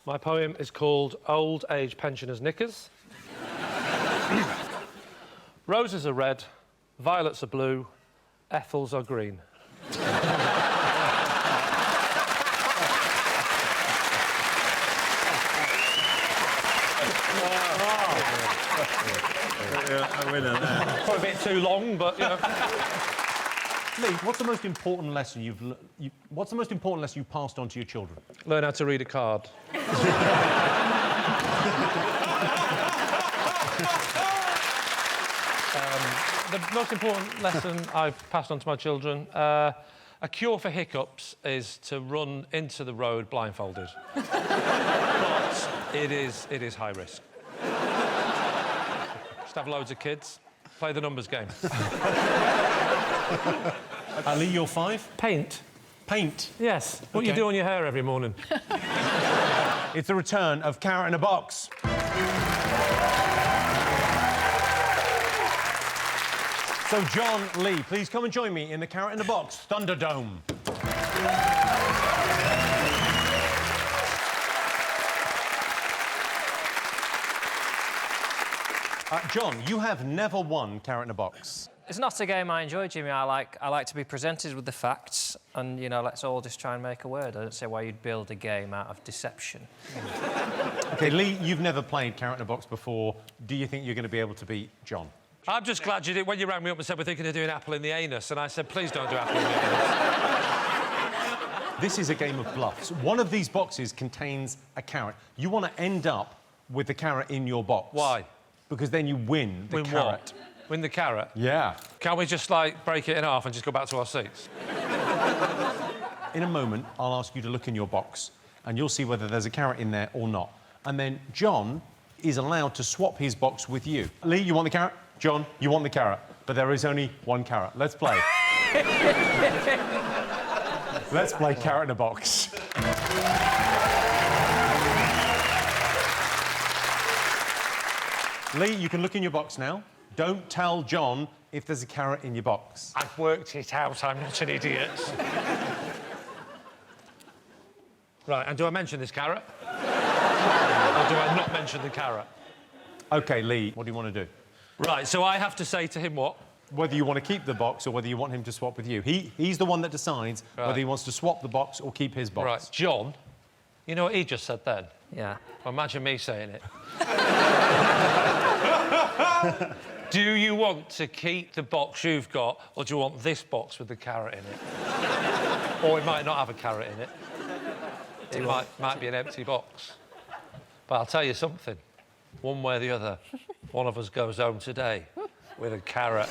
My poem is called Old Age Pensioners' Knickers. Roses are red, violets are blue, Ethels are green. I win it there. Probably a bit too long, but, you know. Lee, what's the most important lesson what's the most important lesson you've passed on to your children? Learn how to read a card. The most important lesson I've passed on to my children, a cure for hiccups is to run into the road blindfolded. But it is high risk. Just have loads of kids, play the numbers game. Lee, you're 5? Paint. Paint? Yes. What you do on your hair every morning. It's the return of Carrot in a Box. So, John, Lee, please come and join me in the Carrot in a Box Thunderdome. John, you have never won Carrot in a Box. It's not a game I enjoy, Jimmy. I like to be presented with the facts and, you know, let's all just try and make a word. I don't see why you'd build a game out of deception. OK, Lee, you've never played Carrot in a Box before. Do you think you're going to be able to beat John? I'm just glad you did. When you rang me up and said we're thinking of doing apple in the anus, and I said, please don't do apple in the anus. This is a game of bluffs. One of these boxes contains a carrot. You want to end up with the carrot in your box. Why? Because then you win the carrot. What? Win the carrot? Yeah. Can't we just, like, break it in half and just go back to our seats? In a moment, I'll ask you to look in your box, and you'll see whether there's a carrot in there or not. And then John is allowed to swap his box with you. Lee, you want the carrot? John, you want the carrot. But there is only one carrot. Let's play. Let's play Carrot in a Box. Lee, you can look in your box now. Don't tell John if there's a carrot in your box. I've worked it out. I'm not an idiot. Right, and do I mention this carrot? Or do I not mention the carrot? OK, Lee, what do you want to do? Right, so I have to say to him what? Whether you want to keep the box or whether you want him to swap with you. He's the one that decides whether he wants to swap the box or keep his box. Right, John, you know what he just said then? Yeah. Well, imagine me saying it. Do you want to keep the box you've got, or do you want this box with the carrot in it? Or it might not have a carrot in it. It might be an empty box. But I'll tell you something. One way or the other, one of us goes home today with a carrot.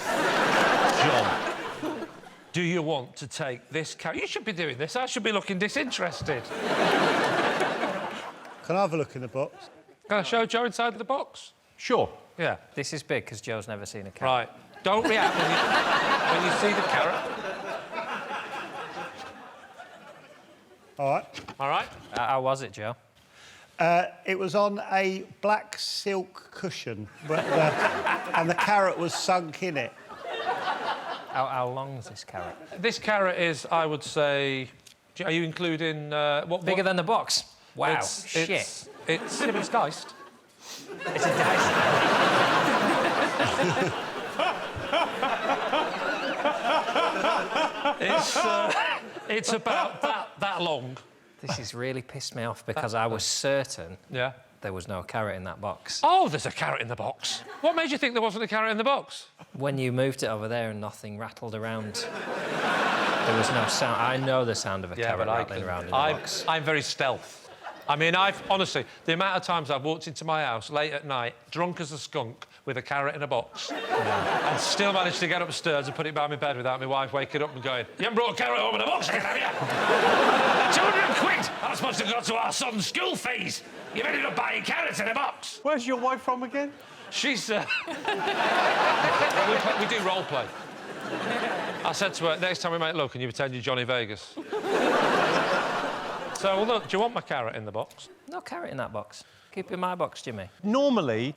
John, do you want to take this carrot? You should be doing this. I should be looking disinterested. Can I have a look in the box? Can I show Joe inside of the box? Sure. Yeah. This is big, because Joe's never seen a carrot. Right. Don't react when you see the carrot. All right. All right? How was it, Joe? It was on a black silk cushion, and the carrot was sunk in it. How long is this carrot? This carrot is, I would say... Are you including... Bigger than the box? Wow, shit. It's diced. It's a dice. It's about that long. This has really pissed me off because I was certain there was no carrot in that box. Oh, there's a carrot in the box. What made you think there wasn't a carrot in the box? When you moved it over there and nothing rattled around, there was no sound. I know the sound of a carrot rattling around in the box. I'm very stealth. I mean, honestly, the amount of times I've walked into my house late at night, drunk as a skunk, with a carrot in a box, and still managed to get upstairs and put it by my bed without my wife waking up and going, "You haven't brought a carrot home in a box again, have you? 200 quid! That's supposed to go to our son's school fees. You've ended up buying carrots in a box." Where's your wife from again? She's... we do role play. I said to her, next time we make love, can you pretend you're Johnny Vegas? So, well, look, do you want my carrot in the box? No carrot in that box. Keep it in my box, Jimmy. Normally,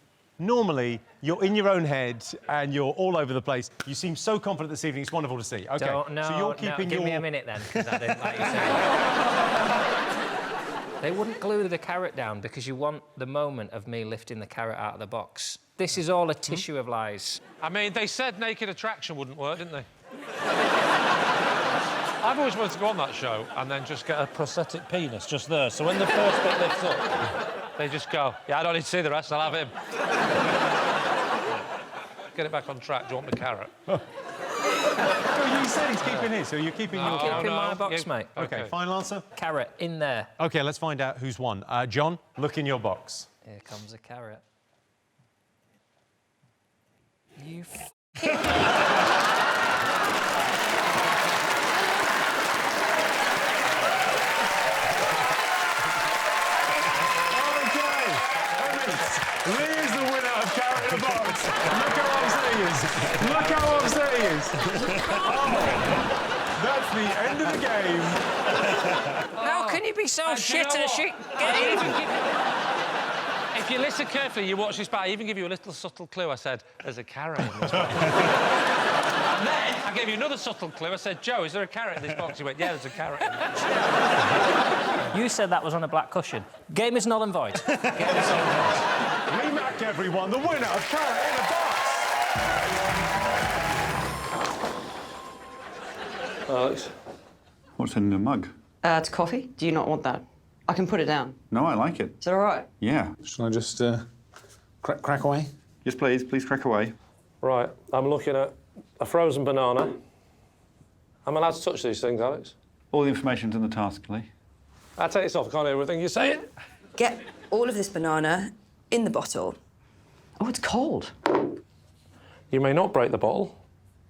you're in your own head and you're all over the place. You seem so confident this evening. It's wonderful to see. OK, No, so you're keeping give me a minute, then, because I didn't like you They wouldn't glue the carrot down because you want the moment of me lifting the carrot out of the box. This is all a tissue of lies. I mean, they said naked attraction wouldn't work, didn't they? I've always wanted to go on that show and then just get a prosthetic penis just there. So when the first bit lifts up, they just go, yeah, I don't need to see the rest, I'll have him. Get it back on track. Do you want the carrot? You said he's keeping his, so you're keeping your carrot. Keeping my box, Yeah. mate. OK, final answer? Carrot, in there. OK, let's find out who's won. John, look in your box. Here comes a carrot. You Lee is the winner of Carrot in the Box. Look how upset he is. Look how upset he is. Oh, that's the end of the game. How can you be so shit at a shit game? If you listen carefully, you watch this back, I even give you a little subtle clue. I said, there's a carrot in this box. And then I gave you another subtle clue. I said, Joe, is there a carrot in this box? He went, yeah, there's a carrot in it. You said that was on a black cushion. Game is null and void. Game is null and void. Lee Mack, everyone, the winner of Carrot in a Box. Alex. What's in the mug? It's coffee. Do you not want that? I can put it down. No, I like it. Is that all right? Yeah. Shall I just crack away? Yes, please. Please crack away. Right, I'm looking at a frozen banana. I'm allowed to touch these things, Alex? All the information's in the task, Lee. I'll take this off. I can't hear everything you're saying. Get all of this banana in the bottle. Oh, it's cold. You may not break the bottle.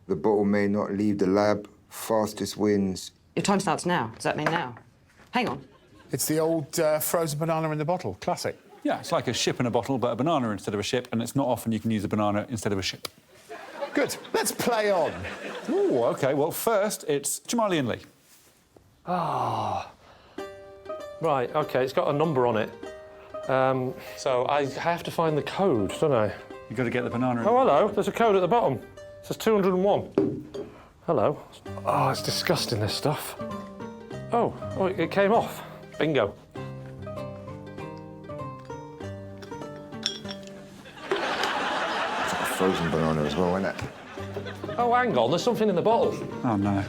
The bottle may not leave the lab. Fastest wins. Your time starts now. Does that mean now? Hang on. It's the old frozen banana in the bottle. Classic. Yeah, it's like a ship in a bottle, but a banana instead of a ship, and it's not often you can use a banana instead of a ship. Good. Let's play on. Ooh, OK. Well, first, it's Jamali and Lee. Right, OK, it's got a number on it. So I have to find the code, don't I? You've got to get the banana in. Oh, hello, there's a code at the bottom. It says 201. Hello. Oh, it's disgusting, this stuff. Oh, it came off. Bingo. Frozen banana as well, isn't it? Oh, hang on, there's something in the bottle. Oh, no.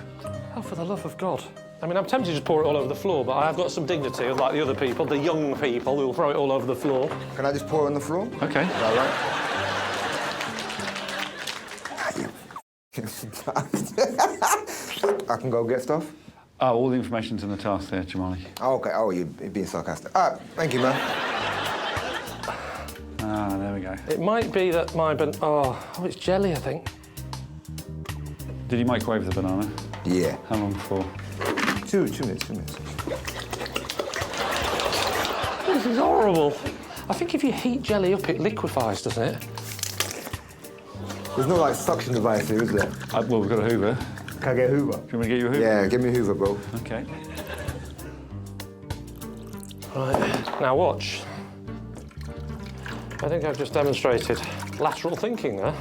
Oh, for the love of God. I mean, I'm tempted to just pour it all over the floor, but I have got some dignity, unlike the other people, the young people who'll throw it all over the floor. Can I just pour it on the floor? OK. Is that right? I can go get stuff? Oh, all the information's in the task there, Jamali. Oh, OK. Oh, you're being sarcastic. All right, thank you, man. Ah, there we go. It might be that my oh, it's jelly, I think. Did you microwave the banana? Yeah. How long for? 2 minutes. This is horrible. I think if you heat jelly up, it liquefies, doesn't it? There's no, like, suction device here, is there? Well, we've got a Hoover. Can I get a Hoover? Do you want me to get you a Hoover? Yeah, give me a Hoover, bro. OK. Right, now watch. I think I've just demonstrated lateral thinking there.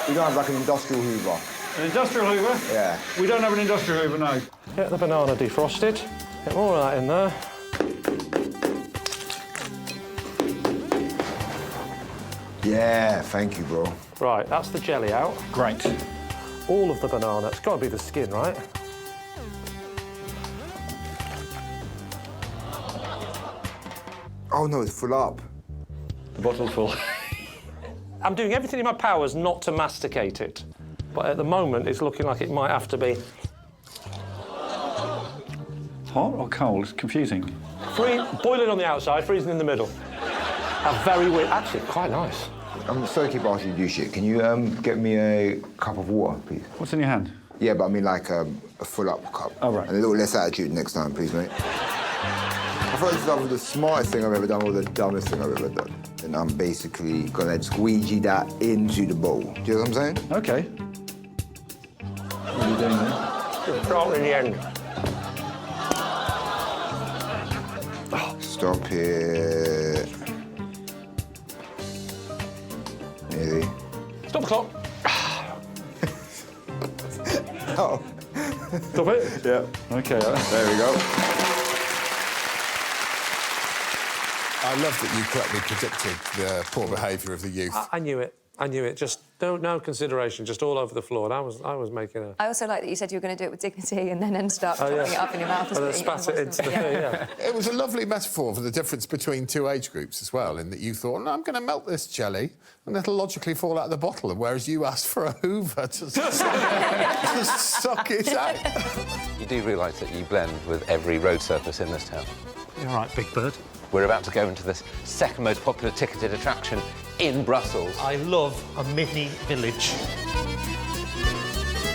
You don't have, like, an industrial Hoover? An industrial Hoover? Yeah. We don't have an industrial Hoover, no. Get the banana defrosted. Get more of that in there. Yeah, thank you, bro. Right, that's the jelly out. Great. All of the banana. It's got to be the skin, right? Oh, no, it's full up. The bottle's full. I'm doing everything in my powers not to masticate it. But at the moment, it's looking like it might have to be Hot or cold? It's confusing. boiling on the outside, freezing in the middle. A very weird... Actually, quite nice. I'm sorry to keep asking you to do shit. Can you get me a cup of water, please? What's in your hand? Yeah, but I mean like a full-up cup. Oh, right. And a little less attitude next time, please, mate. I thought this was either the smartest thing I've ever done or the dumbest thing I've ever done. And I'm basically gonna squeegee that into the bowl. Do you know what I'm saying? OK. What are you doing there? Right in the end. Stop it. Nearly. Stop the clock. Oh. Stop it. Yeah. OK. There we go. I love that you correctly predicted the poor behaviour of the youth. I knew it. I knew it. Just no consideration, just all over the floor. And I was making a... I also like that you said you were going to do it with dignity and then ended up chopping it up in your mouth. And then spat it into the... Yeah. It was a lovely metaphor for the difference between two age groups as well, in that you thought, no, I'm going to melt this jelly and it'll logically fall out of the bottle, whereas you asked for a hoover to suck it out. You do realise that you blend with every road surface in this town. You're right, Big Bird. We're about to go into this second most popular ticketed attraction in Brussels. I love a mini village.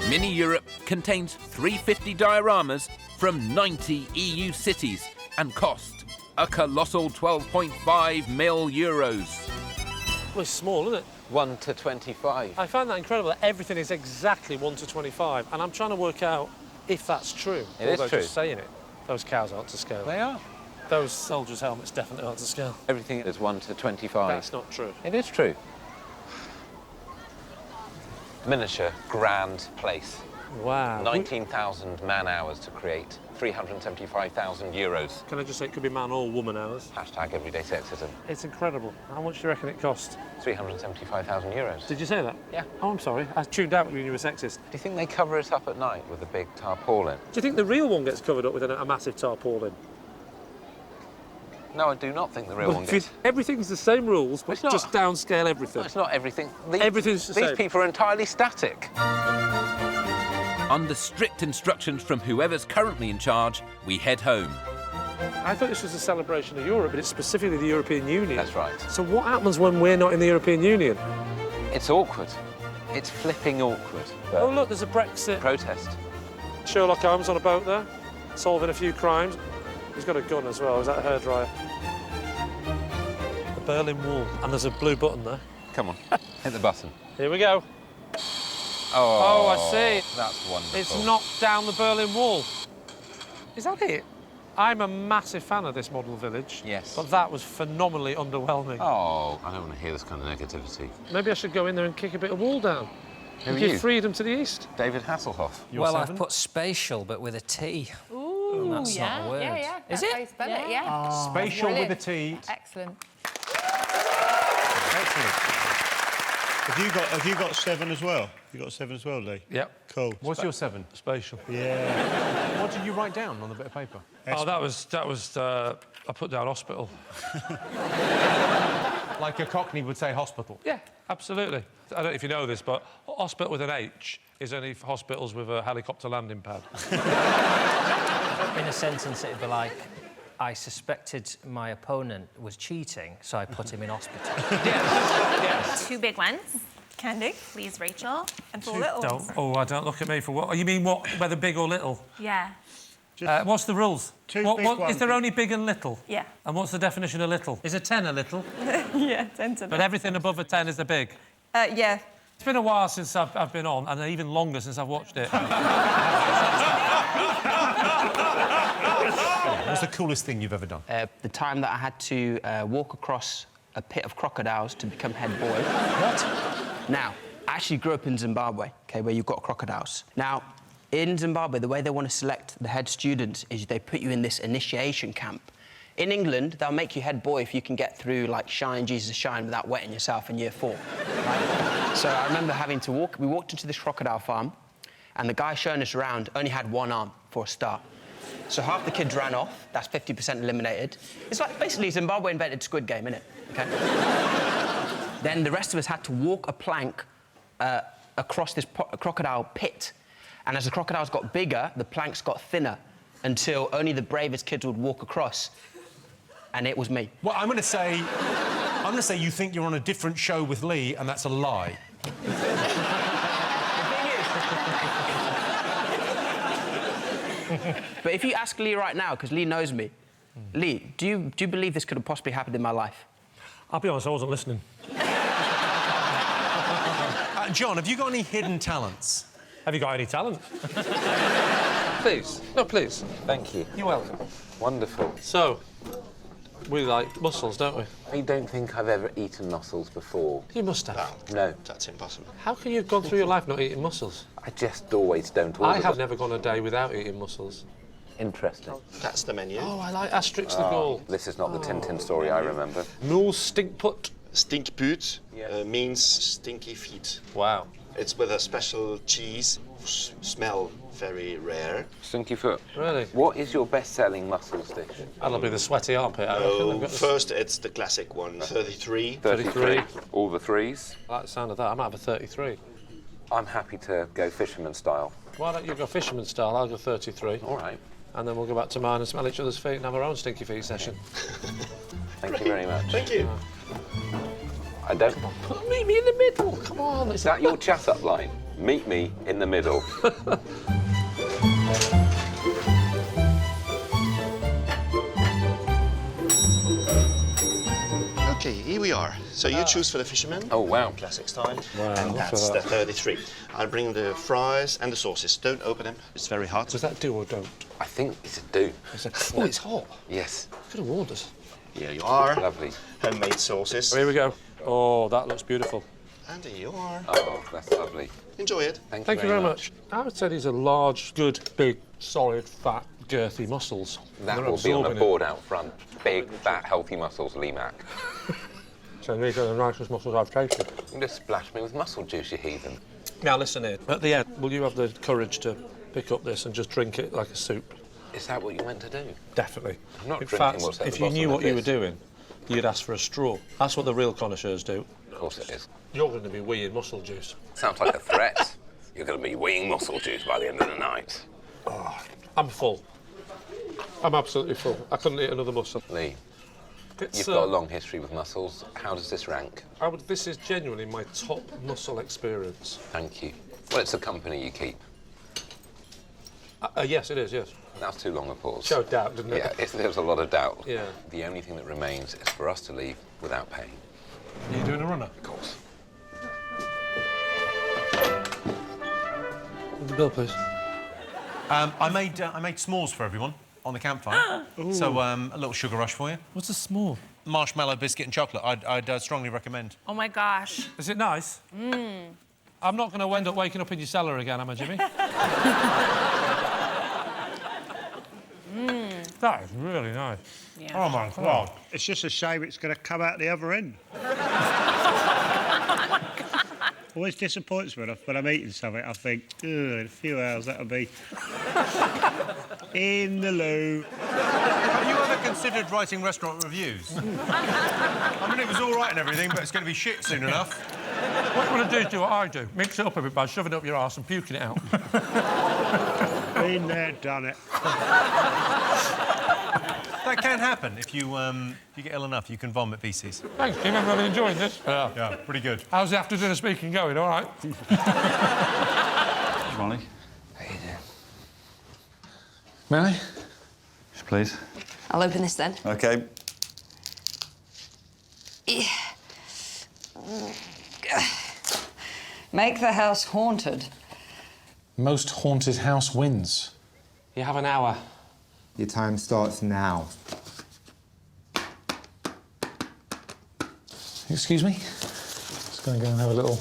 Mini Europe contains 350 dioramas from 90 EU cities and cost a colossal 12.5 mil euros. Well, it's small, isn't it? 1 to 25. I find that incredible that everything is exactly 1 to 25, and I'm trying to work out if that's true. It is true. Just saying it. Those cows aren't to scale. They are. Those soldiers' helmets definitely aren't to scale. Everything is 1 to 25. That's not true. It is true. Miniature, grand place. Wow. 19,000 man-hours to create. 375,000 euros. Can I just say it could be man or woman hours? Hashtag everyday sexism. It's incredible. How much do you reckon it cost? 375,000 euros. Did you say that? Yeah. Oh, I'm sorry. I tuned out when you were sexist. Do you think they cover it up at night with a big tarpaulin? Do you think the real one gets covered up with a massive tarpaulin? No, I do not think the real one gets... Everything's the same rules, but It's not. just downscale everything. No, it's not everything. Everything's the same. These people are entirely static. Under strict instructions from whoever's currently in charge, we head home. I thought this was a celebration of Europe, but it's specifically the European Union. That's right. So what happens when we're not in the European Union? It's awkward. It's flipping awkward. But Oh, look, there's a Brexit protest. Sherlock Holmes on a boat there, solving a few crimes. He's got a gun as well. Is that a hairdryer? The Berlin Wall. And there's a blue button there. Come on, hit the button. Here we go. Oh, I see. That's wonderful. It's knocked down the Berlin Wall. Is that it? I'm a massive fan of this model village. Yes. But that was phenomenally underwhelming. Oh, I don't want to hear this kind of negativity. Maybe I should go in there and kick a bit of wall down. Who are Give you? freedom to the east. David Hasselhoff. Well, I've put spatial, but with a T. Ooh, That's not a word. Yeah. Is That's it? how you spell it, yeah. Spatial with a T. Excellent. Excellent. Have you got 7 as well? You got 7 as well, Lee? Yep. Cool. What's your 7? Spatial. Yeah. What did you write down on the bit of paper? Oh, that was. I put down hospital. Like a Cockney would say hospital. Yeah, absolutely. I don't know if you know this, but hospital with an H is only for hospitals with a helicopter landing pad. In a sentence, it'd be like, I suspected my opponent was cheating, so I put him in hospital. Yes. 2 big ones. Can do. Please, Rachel. And 4 little ones. Don't look at me for what. You mean what? Whether big or little? Yeah. What's the rules? 2 big ones. Is there only big and little? Yeah. And what's the definition of little? Is a 10 a little? Yeah, 10 to But everything above a 10 is a big? yeah. It's been a while since I've been on, and even longer since I've watched it. What's the coolest thing you've ever done? The time that I had to walk across a pit of crocodiles to become head boy. What? Now, I actually grew up in Zimbabwe, okay, where you've got crocodiles. Now, in Zimbabwe, the way they want to select the head students is they put you in this initiation camp. In England, they'll make you head boy if you can get through, like, Shine, Jesus, Shine without wetting yourself in year 4. Right? So I remember having to walk... We walked into this crocodile farm, and the guy showing us around only had 1 arm for a start. So half the kids ran off. That's 50% eliminated. It's like, basically, Zimbabwe invented Squid Game, innit? OK? Then the rest of us had to walk a plank across this crocodile pit. And as the crocodiles got bigger, the planks got thinner until only the bravest kids would walk across. And it was me. Well, I'm going to say you think you're on a different show with Lee, and that's a lie. But if you ask Lee right now, because Lee knows me, Lee, do you believe this could have possibly happened in my life? I'll be honest, I wasn't listening. John, have you got any hidden talents? Have you got any talent? Please. No, please. Thank you. You're welcome. Wonderful. So, We like mussels, don't we? I don't think I've ever eaten mussels before. You must have. No. That's impossible. How can you have gone through your life not eating mussels? I just always don't order I have them. never gone a day without eating mussels. Interesting. That's the menu. Oh, I like Asterix the Gaul. This is not the Tintin story I remember. Mule stinkput. Stinkput means stinky feet. Wow. It's with a special cheese. Smell very rare. Stinky foot. Really? What is your best-selling mussels dish? That'll be the sweaty armpit. I reckon. No, I've got this- first it's the classic one, 33. 33. All the threes. I like the sound of that. I might have a 33. I'm happy to go fisherman style. Why don't you go fisherman style? I'll go 33. All right. And then we'll go back to mine and smell each other's feet and have our own stinky feet session. Thank you very much. Thank you. I don't... Meet me in the middle. Come on. Is that your chat-up line? Meet me in the middle. Okay, here we are. So you choose for the fisherman. Oh, wow. Classic style. Wow, And look at that's the that. 33. I'll bring the fries and the sauces. Don't open them. It's very hot. Was that do or don't? I think it's a do. Oh, it's hot. Yes. Could have warned us. Here you are. Lovely. Homemade sauces. Here we go. Oh, that looks beautiful. And here you are. Oh, that's lovely. Enjoy it. Thank you very much. I would say these are large, good, big, solid, fat, girthy mussels. That They're will be on the absorbing it. board out front. Big, fat, healthy mussels, Lee Mack. So these are the nicest mussels I've tasted. You just splash me with mussel juice, you heathen. Now listen here. At the end, will you have the courage to pick up this and just drink it like a soup? Is that what you meant to do? Definitely. I'm not In drinking fact, what's at if the you bottom knew of what you were this. doing, you'd ask for a straw. That's what the real connoisseurs do. Of course it is. You're going to be weeing mussel juice. Sounds like a threat. You're going to be weeing mussel juice by the end of the night. Oh, I'm full. I'm absolutely full. I couldn't eat another mussel. Lee, It's, you've got a long history with mussels. How does this rank? This is genuinely my top mussel experience. Thank you. Well, it's the company you keep. Yes, it is, yes. That's too long a pause. Showed doubt, didn't it? Yeah, there was a lot of doubt. Yeah. The only thing that remains is for us to leave without paying. Are you doing a runner? Of course. The bill, please. I made s'mores for everyone on the campfire. So a little sugar rush for you. What's a s'more? Marshmallow, biscuit and chocolate. I'd strongly recommend. Oh my gosh. Is it nice? I'm not going to end up waking up in your cellar again, am I, Jimmy? That is really nice. Yeah. Oh, my God. It's just a shame it's going to come out the other end. Always disappoints me when I'm eating something. I think, in a few hours that'll be in the loo. Have you ever considered writing restaurant reviews? I mean, it was all right and everything, but it's going to be shit soon enough. What you want to do is do what I do. Mix it up a bit by shoving it up your arse and puking it out. Been there, done it. That can happen if you get ill enough. You can vomit feces. Thanks, Jim. I'm really enjoying this. Yeah, pretty good. How's the after-dinner speaking going? All right? Ronnie, How you doing? may I? Yes, please. I'll open this then. OK. Make the house haunted. Most haunted house wins. You have an hour. Your time starts now. Excuse me? Just going to go and have a little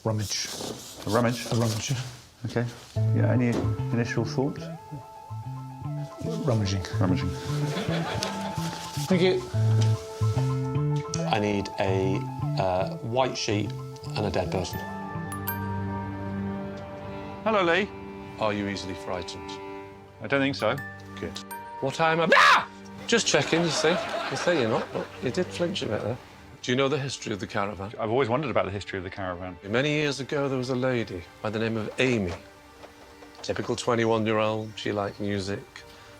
rummage. A rummage? A rummage. OK. Yeah, any initial thoughts? Rummaging. Rummaging. Thank you. I need a white sheet and a dead person. Hello, Lee. Are you easily frightened? I don't think so. Good. What time am I... Just checking, you see. You say you're not, but you did flinch a bit there. Do you know the history of the caravan? I've always wondered about the history of the caravan. Many years ago, there was a lady by the name of Amy. Typical 21-year-old. She liked music,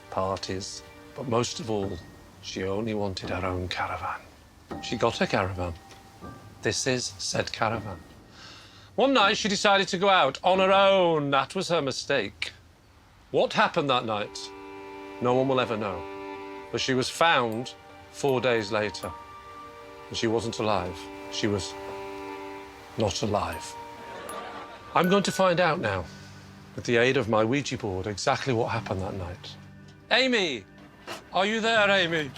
parties, but most of all, she only wanted her own caravan. She got a caravan. This is said caravan. One night, she decided to go out on her own. That was her mistake. What happened that night? No one will ever know. But she was found 4 days later. And she wasn't alive. She was not alive. I'm going to find out now, with the aid of my Ouija board, exactly what happened that night. Amy! Are you there, Amy?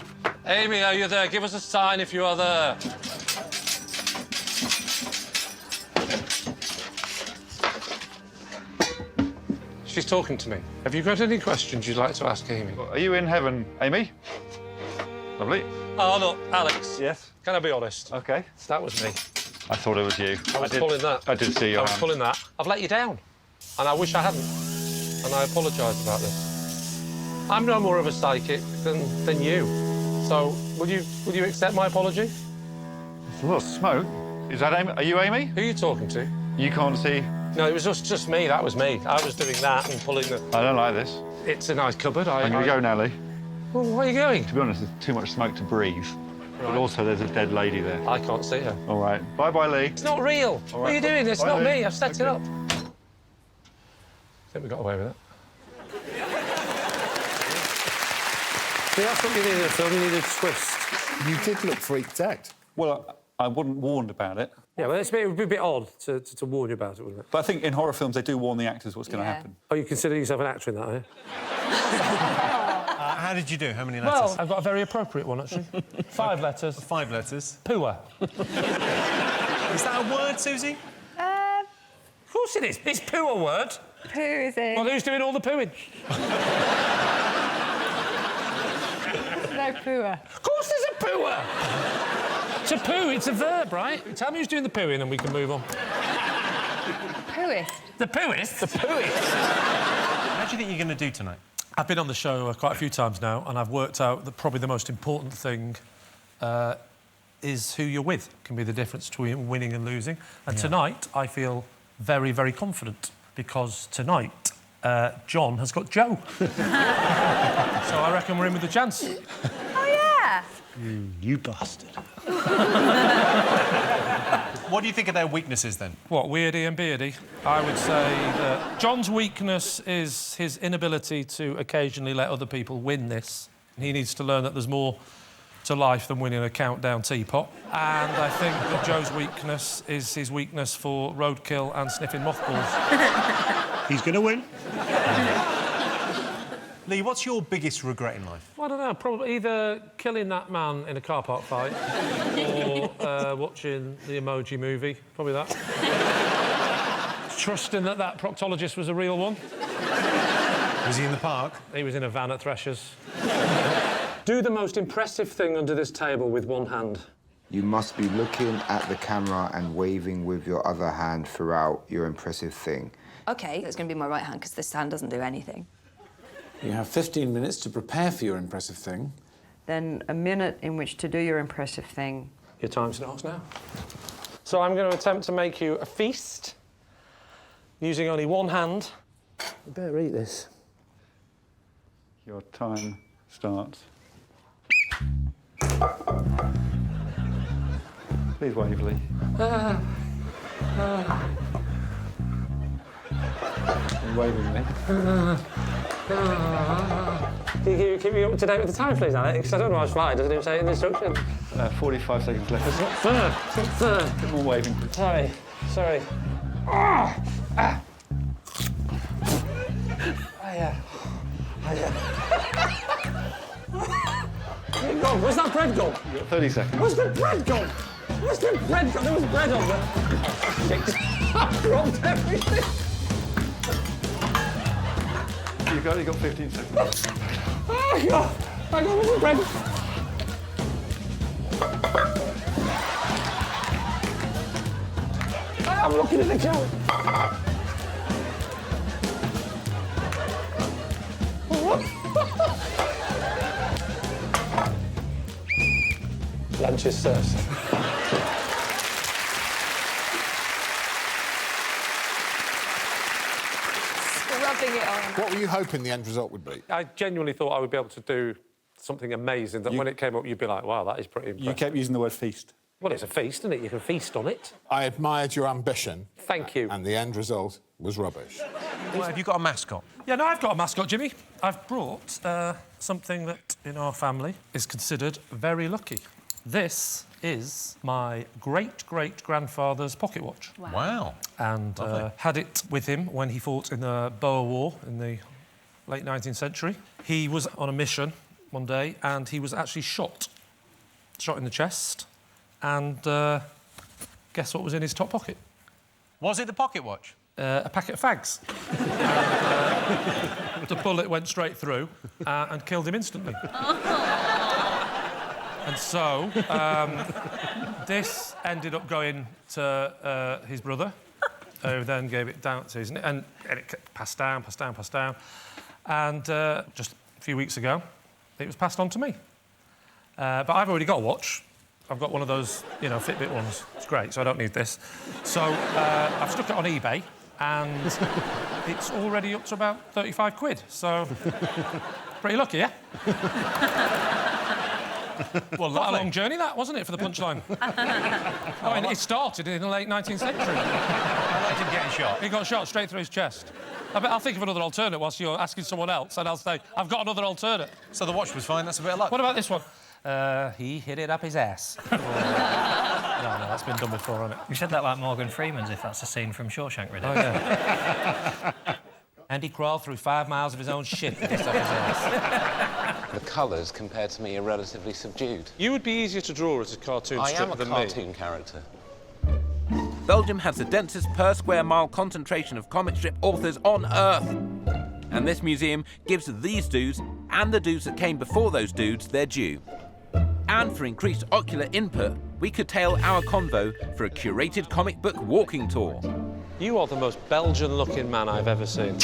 Amy, are you there? Give us a sign if you are there. She's talking to me. Have you got any questions you'd like to ask Amy? Are you in heaven, Amy? Lovely. Oh, look, Alex. Yes? Can I be honest? OK. That was me. I thought it was you. I was pulling that. I did see you. I was pulling that. I've let you down. And I wish I hadn't. And I apologise about this. I'm no more of a psychic than you. So, will you accept my apology? It's a lot of smoke. Is that Amy? Are you Amy? Who are you talking to? You can't see. No, it was just me. That was me. I was doing that and pulling the... I don't like this. It's a nice cupboard. I'm going to go now, Lee. Well, where are you going? To be honest, there's too much smoke to breathe. But also, there's a dead lady there. I can't see her. All right. Bye-bye, Lee. It's not real. All What are you right. doing? It's Bye, not Lee. me. I've set it up. I think we got away with it. See, that's what you needed in a film. You needed a twist. You did look freaked out. Well, I wasn't warned about it. Yeah, well, it would be a bit odd to warn you about it, wouldn't it? But I think in horror films, they do warn the actors what's going to happen. Oh, you consider yourself an actor in that, eh? How did you do? How many letters? Well, I've got a very appropriate one, actually. 5 letters. 5 letters. Pooer. Is that a word, Susie? Of course it is. It's poo a word. Poo is it? Well, who's doing all the pooing? No pooer. Of course there's a pooer! To poo, it's a verb, right? Tell me who's doing the pooing and we can move on. Pooist. The pooist? The pooist. How do you think you're going to do tonight? I've been on the show quite a few times now, and I've worked out that probably the most important thing is who you're with. Can be the difference between winning and losing. And tonight, I feel very, very confident, because tonight, John has got Joe. So I reckon we're in with a chance. Oh, yeah. You bastard. What do you think of their weaknesses, then? What, weirdy and beardy? I would say that John's weakness is his inability to occasionally let other people win this. He needs to learn that there's more to life than winning a countdown teapot. And I think that Joe's weakness is his weakness for roadkill and sniffing mothballs. He's going to win. Lee, what's your biggest regret in life? I don't know, probably either killing that man in a car park fight or watching the Emoji Movie. Probably that. Trusting that proctologist was a real one. Was he in the park? He was in a van at Threshers. Do the most impressive thing under this table with one hand. You must be looking at the camera and waving with your other hand throughout your impressive thing. OK, that's going to be my right hand, because this hand doesn't do anything. You have 15 minutes to prepare for your impressive thing. Then a minute in which to do your impressive thing. Your time starts now. So I'm going to attempt to make you a feast using only one hand. You better eat this. Your time starts. Please wave, Lee. You're waving me. Can you keep me up to date with the time, please, Alex? I don't know how to fly. Doesn't even say it in the instructions. 45 seconds left. It's not fair. It's not fair. A bit more waving, please. Sorry. Where's that bread gone? You've got 30 seconds. Where's the bread gone? Where's the bread gone? There was bread on there. I dropped everything. You've only got 15 seconds. Oh, God. I got all the bread. I'm looking at the camera. Lunch is served. Rubbing it on. What were you hoping the end result would be? I genuinely thought I would be able to do something amazing that when it came up, you'd be like, wow, that is pretty impressive. You kept using the word feast. Well, it's a feast, isn't it? You can feast on it. I admired your ambition. Thank you. And the end result was rubbish. Well, have you got a mascot? Yeah, no, I've got a mascot, Jimmy. I've brought something that, in our family, is considered very lucky. This is my great-great-grandfather's pocket watch. Wow. And had it with him when he fought in the Boer War in the late 19th century. He was on a mission one day, and he was actually shot shot in the chest, and guess what was in his top pocket? Was it the pocket watch? A packet of fags. And, the bullet went straight through and killed him instantly. And so, this ended up going to his brother, who then gave it down to his... And it passed down. And just a few weeks ago, it was passed on to me. But I've already got a watch. I've got one of those, you know, Fitbit ones. It's great, so I don't need this. So I've stuck it on eBay, and it's already up to about 35 quid. So pretty lucky, yeah? Well, a long journey, that, wasn't it, for the punchline? I mean, it started in the late 19th century. I liked him getting shot. He got shot straight through his chest. I'll think of another alternate whilst you're asking someone else, and I'll say, I've got another alternate. So the watch was fine, that's a bit of luck. What about this one? He hit it up his ass. No, that's been done before, hasn't it? You said that like Morgan Freeman's, if that's a scene from Shawshank Redemption. Oh, yeah. And he crawled through 5 miles of his own shit to get up his ass. The colours, compared to me, are relatively subdued. You would be easier to draw as a cartoon I strip am a than cartoon character. Belgium has the densest per square mile concentration of comic strip authors on Earth. And this museum gives these dudes, and the dudes that came before those dudes, their due. And for increased ocular input, we curtail our convo for a curated comic book walking tour. You are the most Belgian-looking man I've ever seen.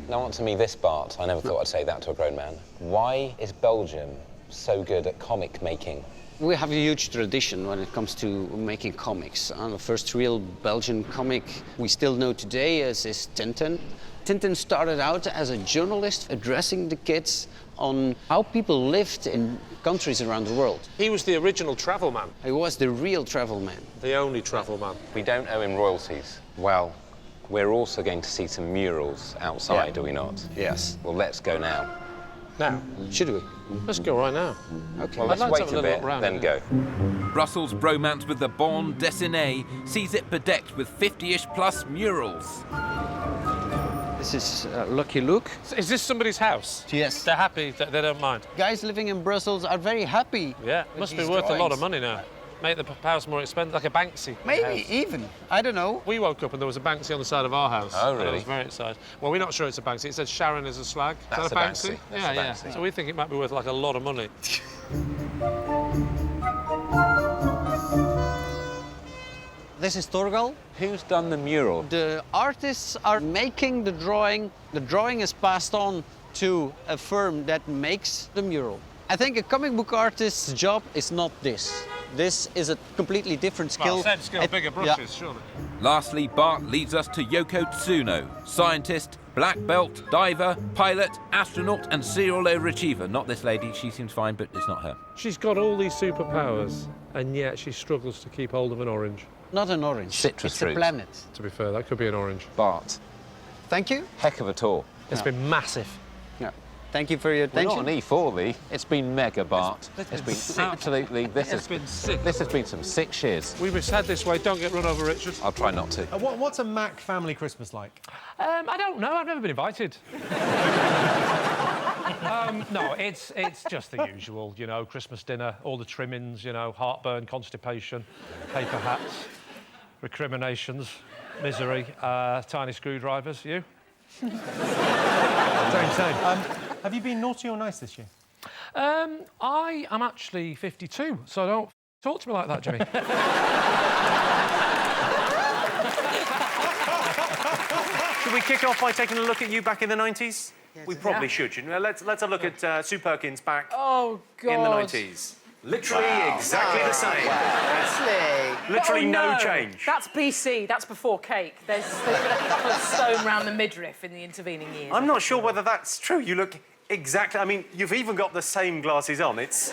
Now on to me, this Bart. I never thought I'd say that to a grown man. Why is Belgium so good at comic making? We have a huge tradition when it comes to making comics. The first real Belgian comic we still know today is Tintin. Tintin started out as a journalist addressing the kids on how people lived in countries around the world. He was the original travel man. He was the real travel man. The only travel man. We don't owe him royalties. Well, we're also going to see some murals outside, are we not? Yes. Well, let's go now. Now? Should we? Let's go right now. OK. Well, let's wait a bit, then go. Brussels' bromance with the bande dessinée sees it bedecked with 50-ish plus murals. This is Lucky Luke. Is this somebody's house? Yes. They're happy, they don't mind? Guys living in Brussels are very happy. Yeah, must be worth a lot of money now. Make the house more expensive, like a Banksy. Maybe even. I don't know. We woke up and there was a Banksy on the side of our house. Oh, And I really? was very excited. Well, we're not sure it's a Banksy. It says Sharon is a slag. That's is that a Banksy? That's Yeah, a yeah. Banksy. So we think it might be worth like a lot of money. This is Torgal. Who's done the mural? The artists are making the drawing. The drawing is passed on to a firm that makes the mural. I think a comic book artist's job is not this. This is a completely different skill. Well, same skill, bigger brushes, surely. Lastly, Bart leads us to Yoko Tsuno, scientist, black belt, diver, pilot, astronaut, and serial overachiever. Not this lady, she seems fine, but it's not her. She's got all these superpowers, and yet she struggles to keep hold of an orange. Not an orange. Citrus it's fruit. a planet. To be fair, that could be an orange. Bart. Thank you. Heck of a tour. It's been massive. Yeah. Thank you for your We're attention. not an E4, Lee. It's been mega, Bart. It's been absolutely... This has been sick. This has been some sick shiz. We must head this way. Don't get run over, Richard. I'll try not to. What's a Mack family Christmas like? I don't know. I've never been invited. No, it's just the usual, you know, Christmas dinner, all the trimmings, you know, heartburn, constipation, paper hats, recriminations, misery, tiny screwdrivers. You? Same. Have you been naughty or nice this year? I am actually 52, so don't talk to me like that, Jimmy. Should we kick off by taking a look at you back in the 90s? We probably should, shouldn't we? Let's have a look at Sue Perkins back Oh, God. in the 90s. Literally exactly the same. Literally no change. That's BC. That's before cake. There's been a couple of stone round the midriff in the intervening years. I'm not sure whether that's true. You look exactly... I mean, you've even got the same glasses on. It's...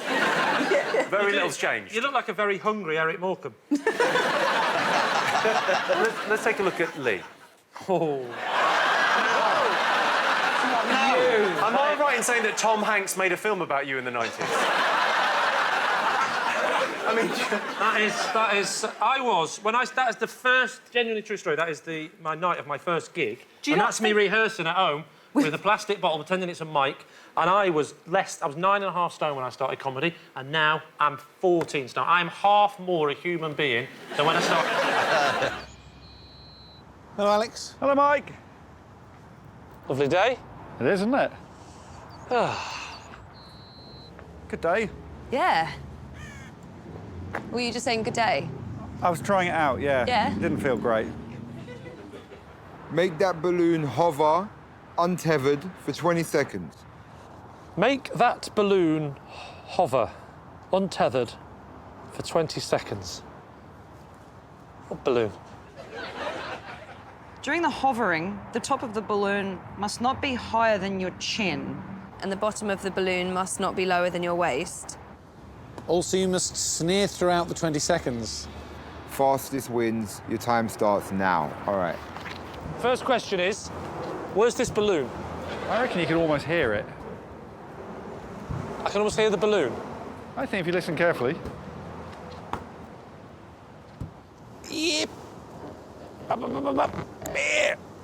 very little's changed. You look like a very hungry Eric Morecambe. Let's take a look at Lee. Oh. Am I right in saying that Tom Hanks made a film about you in the 90s? I mean, that is. I was when I. That is the first genuinely true story. That is my night of my first gig. And that's me rehearsing at home, with a plastic bottle, pretending it's a mic, and I was 9.5 stone when I started comedy, and now I'm 14 stone. I'm half more a human being than when I started. Hello, Alex. Hello, Mike. Lovely day. It is, isn't it? Good day. Yeah. Were you just saying good day? I was trying it out, yeah. Yeah? Didn't feel great. Make that balloon hover untethered for 20 seconds. Make that balloon hover untethered for 20 seconds. What balloon? During the hovering, the top of the balloon must not be higher than your chin. And the bottom of the balloon must not be lower than your waist. Also, you must sneer throughout the 20 seconds. Fastest wins. Your time starts now. All right. First question is, where's this balloon? I reckon you can almost hear it. I can almost hear the balloon. I think if you listen carefully. Yep.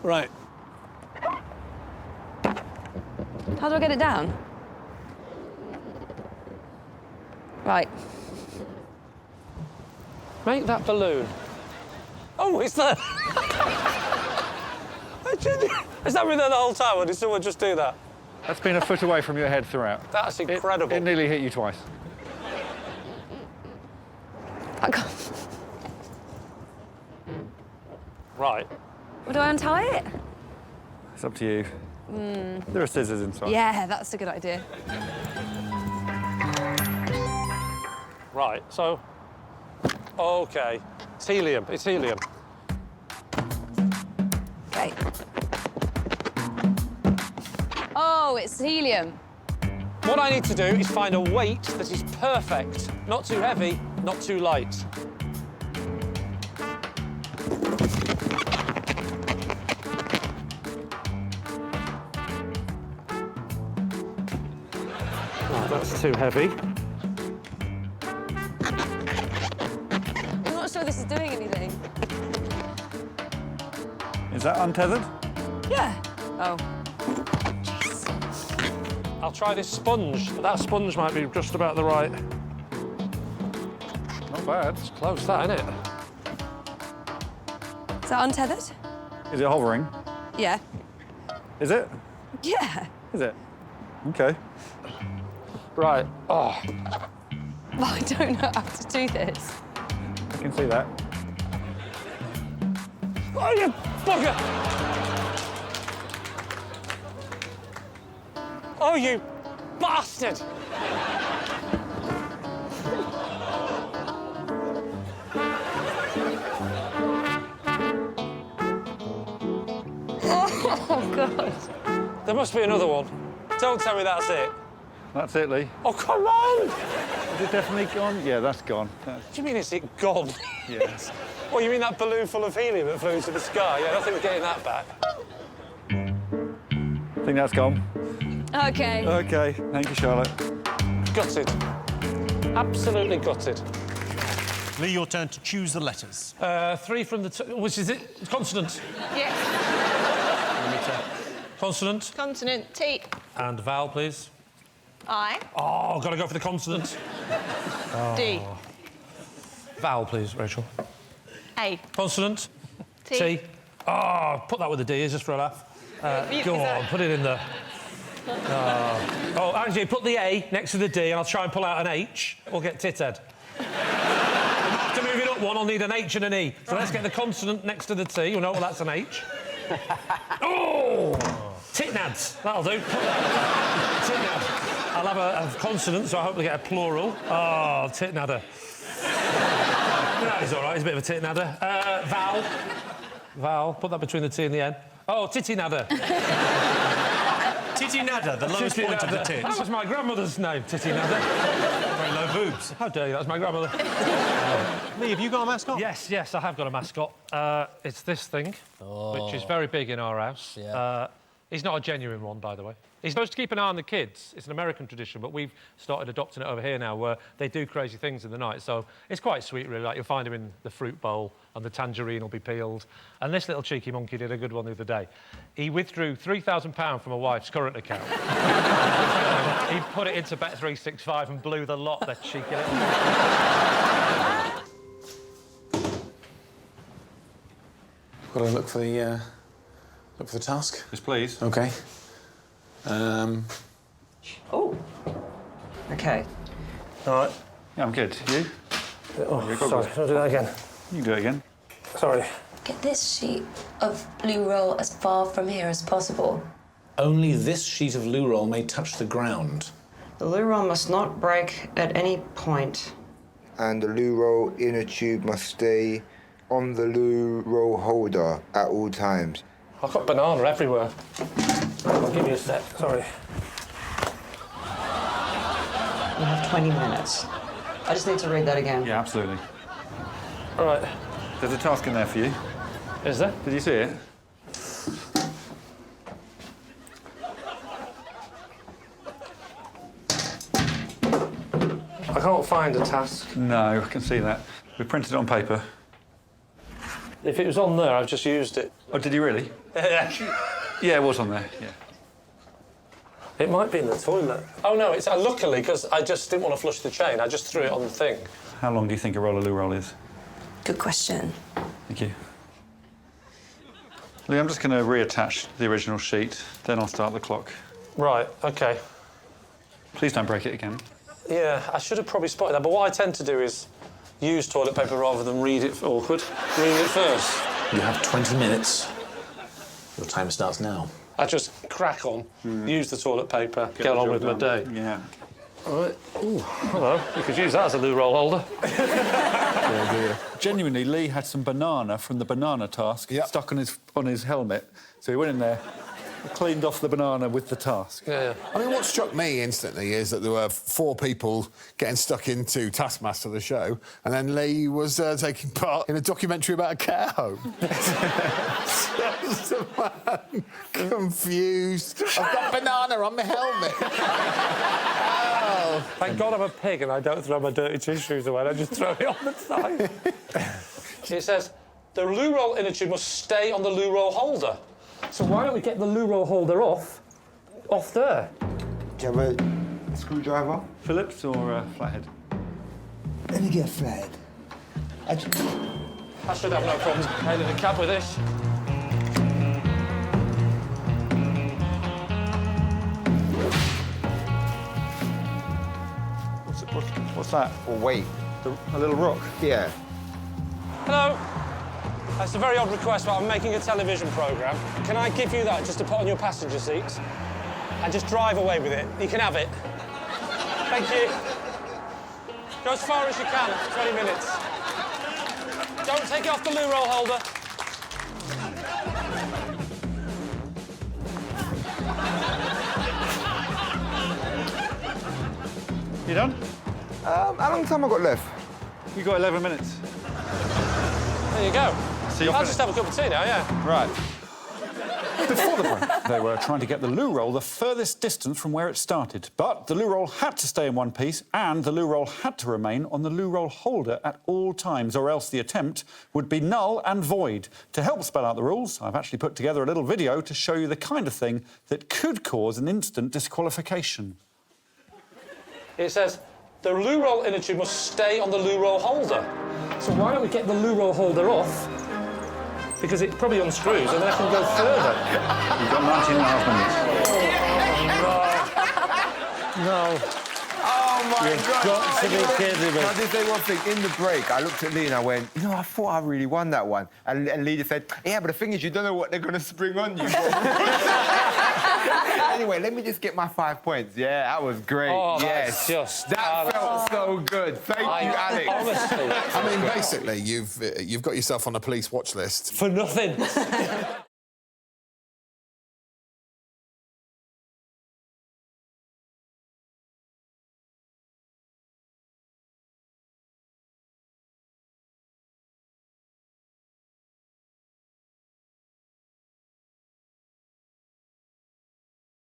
Right. How do I get it down? Right. Make that balloon. Oh, it's there. Has that been there the whole time, or did someone just do that? That's been a foot away from your head throughout. That's incredible. It nearly hit you twice. I can't. Right. Well, do I untie it? It's up to you. There are scissors inside. Yeah, that's a good idea. Right, so... OK. It's helium. It's helium. Great. Oh, it's helium. What I need to do is find a weight that is perfect. Not too heavy, not too light. Right, that's too heavy. I'm not sure this is doing anything. Is that untethered? Yeah. Oh. I'll try this sponge. That sponge might be just about the right... Not bad. It's close, that, isn't it? Is that untethered? Is it hovering? Yeah. Is it? Yeah. Is it? OK. Right. Oh. Well, I don't know how to do this. I can see that. Oh, you bugger! Oh, you bastard! Oh, God. There must be another one. Don't tell me that's it. That's it, Lee. Oh, come on! Is it definitely gone? Yeah, that's gone. What do you mean, is it gone? Yes. Well, you mean that balloon full of helium that flew into the sky? Yeah, nothing getting that back. I think that's gone. OK. OK. Thank you, Charlotte. Gutted. Absolutely gutted. Lee, your turn to choose the letters. 3 from the... Which is it? Consonant. Yes. Consonant. Consonant. T. And vowel, please. I. Oh, got to go for the consonant. D. Vowel, please, Rachel. A. Consonant. T. Oh, put that with a D, just for a laugh. Go on, put it in there. Oh, actually, put the A next to the D, and I'll try and pull out an H. We'll get tithead. To move it up one, I'll need an H and an E. So let's get the consonant next to the T. You know, well, that's an H. Oh! Titnads. That'll do. Titnad. I'll have a consonant, so I hope we get a plural. Oh, titnadder. No, he's all right. He's a bit of a titnadder. Vowel. Vowel. Put that between the T and the N. Oh, titty-nadder. Titty-nadder, the lowest point of the tits. That was my grandmother's name, Titty-nadder. Very low boobs. How dare you? That was my grandmother. Lee, have you got a mascot? Yes, I have got a mascot. It's this thing, which is very big in our house. He's not a genuine one, by the way. He's supposed to keep an eye on the kids. It's an American tradition, but we've started adopting it over here now, where they do crazy things in the night. So it's quite sweet, really. Like, you'll find him in the fruit bowl, and the tangerine will be peeled. And this little cheeky monkey did a good one the other day. He withdrew £3,000 from a wife's current account. He put it into Bet365 and blew the lot, the cheeky little... Got to look for the task. Yes, please. OK. Oh. OK. All right. Yeah, I'm good. You? Oh, sorry. I'll do that again. You can do it again. Sorry. Get this sheet of loo roll as far from here as possible. Only this sheet of loo roll may touch the ground. The loo roll must not break at any point. And the loo roll inner tube must stay on the loo roll holder at all times. I've got banana everywhere. I'll give you a sec, sorry. You have 20 minutes. I just need to read that again. Yeah, absolutely. All right. There's a task in there for you. Is there? Did you see it? I can't find a task. No, I can see that. We printed it on paper. If it was on there, I've just used it. Oh, did you really? Yeah. Yeah, it was on there, yeah. It might be in the toilet. Oh, no, it's luckily, because I just didn't want to flush the chain. I just threw it on the thing. How long do you think a roll of loo roll is? Good question. Thank you. Lee, I'm just going to reattach the original sheet, then I'll start the clock. Right, OK. Please don't break it again. Yeah, I should have probably spotted that, but what I tend to do is use toilet paper rather than read it. Awkward. Read it first. You have 20 minutes. Your time starts now. I just crack on, use the toilet paper, get on with my day. Yeah. All right. Ooh, hello. You could use that as a loo roll holder. Genuinely, Lee had some banana from the banana task stuck on his helmet, so he went in there, cleaned off the banana with the task. Yeah. I mean, what struck me instantly is that there were 4 people getting stuck into Taskmaster, the show, and then Lee was taking part in a documentary about a care home. Just a man confused. I've got banana on my helmet. Oh. Thank God I'm a pig and I don't throw my dirty tissues away. I just throw it on the side. It says, the loo roll inner tube must stay on the loo roll holder. So why don't we get the loo roll holder off there? Do you have a screwdriver? Phillips or flathead? Let me get a flathead. I should have no problems nailing the cap with this. What's that? Or wait. A little rock? Yeah. Hello. That's a very odd request, but I'm making a television programme. Can I give you that just to put on your passenger seats? And just drive away with it. You can have it. Thank you. Go as far as you can for 20 minutes. Don't take it off the loo roll holder. You done? How long time I got left? You got 11 minutes. There you go. So you're I'll just have a cup of tea now, yeah. Right. Before the break, they were trying to get the loo roll the furthest distance from where it started. But the loo roll had to stay in one piece, and the loo roll had to remain on the loo roll holder at all times, or else the attempt would be null and void. To help spell out the rules, I've actually put together a little video to show you the kind of thing that could cause an instant disqualification. It says, the loo roll inner tube must stay on the loo roll holder. So why don't we get the loo roll holder off? Because it probably unscrews and then I can go further. You've got 19 and a half minutes. No. Oh, my God. got to be kidding me. Can I just say one thing? In the break, I looked at Lee and I went, you know, I thought I really won that one. And Lee just said, yeah, but the thing is, you don't know what they're going to spring on you. Anyway, let me just get my 5 points. Yeah, that was great. Oh, yes. That felt so good. Thank you, Alex. Honestly. I mean, basically, you've got yourself on a police watch list. For nothing.